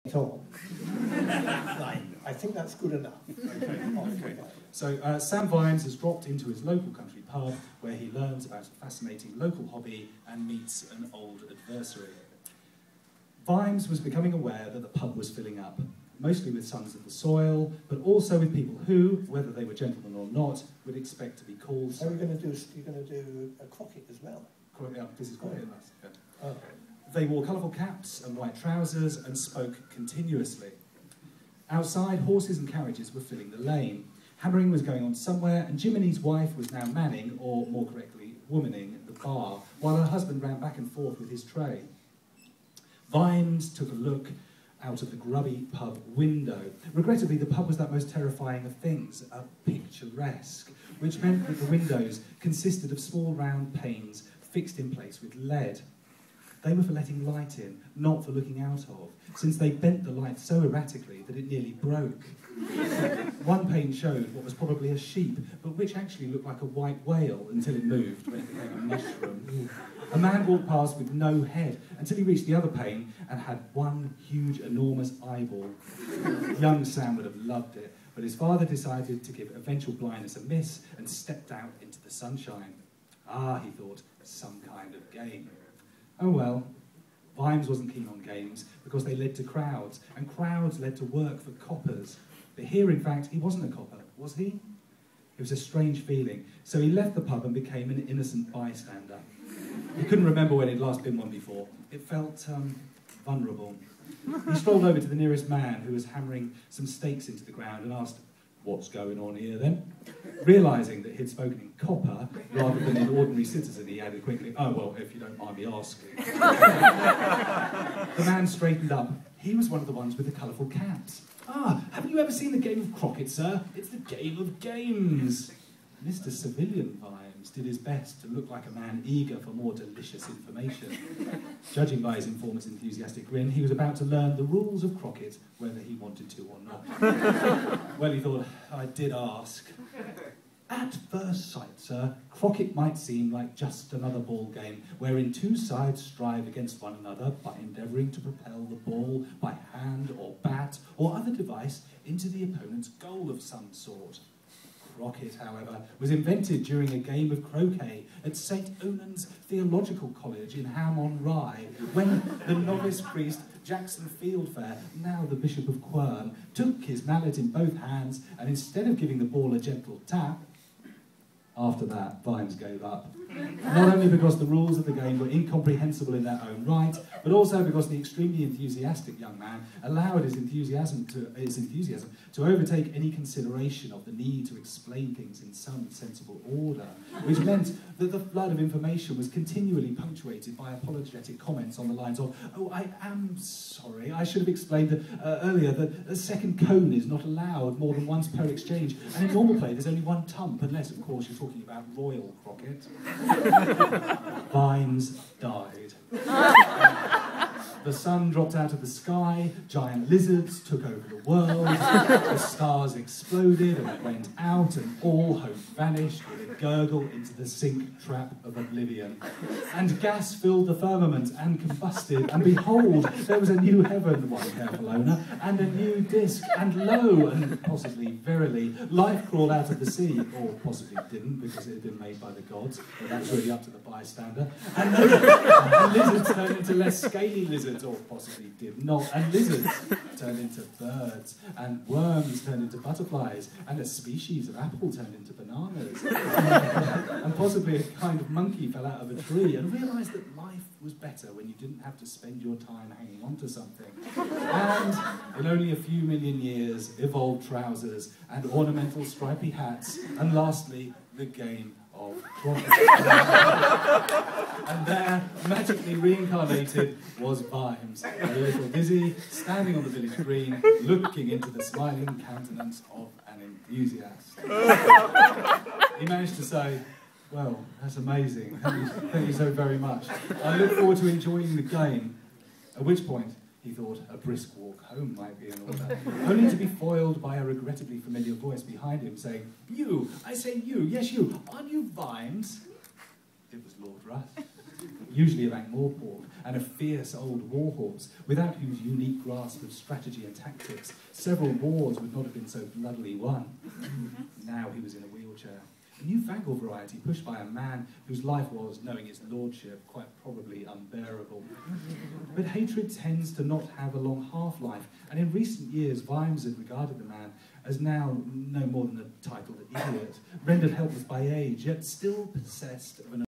at all. Right, I think that's good enough. Okay. So Sam Vimes has dropped into his local country pub where he learns about a fascinating local hobby and meets an old adversary. Vimes was becoming aware that the pub was filling up, mostly with sons of the soil, but also with people who, whether they were gentlemen or not, would expect to be called. So you're going to do a croquet as well? Yeah, this is croquet. Yeah. Oh. They wore colourful caps and white trousers and spoke continuously. Outside, horses and carriages were filling the lane. Hammering was going on somewhere, and Jiminy's wife was now manning, or more correctly, womaning, the bar, while her husband ran back and forth with his tray. Vimes took a look out of the grubby pub window. Regrettably, the pub was that most terrifying of things, a picturesque, which meant that the windows consisted of small round panes fixed in place with lead. They were for letting light in, not for looking out of, since they bent the light so erratically that it nearly broke. One pane showed what was probably a sheep, but which actually looked like a white whale until it moved when it became a mushroom. A man walked past with no head until he reached the other pane and had one huge, enormous eyeball. Young Sam would have loved it, but his father decided to give eventual blindness a miss and stepped out into the sunshine. Ah, he thought, some kind of game. Oh well, Vimes wasn't keen on games because they led to crowds, and crowds led to work for coppers. But here, in fact, he wasn't a copper, was he? It was a strange feeling, so he left the pub and became an innocent bystander. He couldn't remember when he'd last been one before. It felt vulnerable. He strolled over to the nearest man who was hammering some stakes into the ground and asked, "What's going on here then?" Realising that he'd spoken in copper rather than in ordinary citizen, he added quickly, "Oh, well, if you don't mind me asking." The man straightened up. He was one of the ones with the colourful caps. "Ah, haven't you ever seen the game of croquet, sir? It's the game of games." Mr. Civilian Vimes did his best to look like a man eager for more delicious information. Judging by his informant's enthusiastic grin, he was about to learn the rules of croquet, whether he wanted to or not. Well, he thought, I did ask. "At first sight, sir, croquet might seem like just another ball game, wherein two sides strive against one another by endeavouring to propel the ball by hand or bat or other device into the opponent's goal of some sort. Croquet, however, was invented during a game of croquet at St. Onan's Theological College in Ham-on-Rye, when the novice priest Jackson Fieldfare, now the Bishop of Quern, took his mallet in both hands and instead of giving the ball a gentle tap..." After that, Vimes gave up. Not only because the rules of the game were incomprehensible in their own right, but also because the extremely enthusiastic young man allowed his enthusiasm to overtake any consideration of the need to explain things in some sensible order, which meant that the flood of information was continually punctuated by apologetic comments on the lines of, "Oh, I am sorry, I should have explained earlier that a second cone is not allowed more than once per exchange, and in normal play there's only one tump, unless, of course, you're talking about royal croquet." Vimes died. The sun dropped out of the sky, giant lizards took over the world, the stars exploded and went out, and all hope vanished with a gurgle into the sink trap of oblivion. And gas filled the firmament and combusted, and behold, there was a new heaven, one careful owner, and a new disk, and lo, and possibly verily, life crawled out of the sea, or possibly didn't, because it had been made by the gods, but that's really up to the bystander. And lizards turned into less scaly lizards, or possibly did not, and lizards turned into birds, and worms turned into butterflies, and a species of apple turned into bananas, and possibly a kind of monkey fell out of a tree and realised that life was better when you didn't have to spend your time hanging on to something. And in only a few million years, evolved trousers and ornamental stripy hats, and lastly, the game of croquet. And there, magically reincarnated, was Vimes, a little dizzy, standing on the village green, looking into the smiling countenance of an enthusiast. He managed to say, "Well, that's amazing. Thank you so very much. I look forward to enjoying the game." At which point, he thought a brisk walk home might be in order, only to be foiled by a regrettably familiar voice behind him saying, "You, I say you, yes you, aren't you Vimes?" It was Lord Russ, usually of Ankh-Morpork, and a fierce old warhorse, without whose unique grasp of strategy and tactics, several wars would not have been so bloodily won. Now he was in a wheelchair. A newfangled variety pushed by a man whose life was, knowing his lordship, quite probably unbearable. But hatred tends to not have a long half-life, and in recent years Vimes had regarded the man as now no more than a titled idiot, rendered helpless by age, yet still possessed of an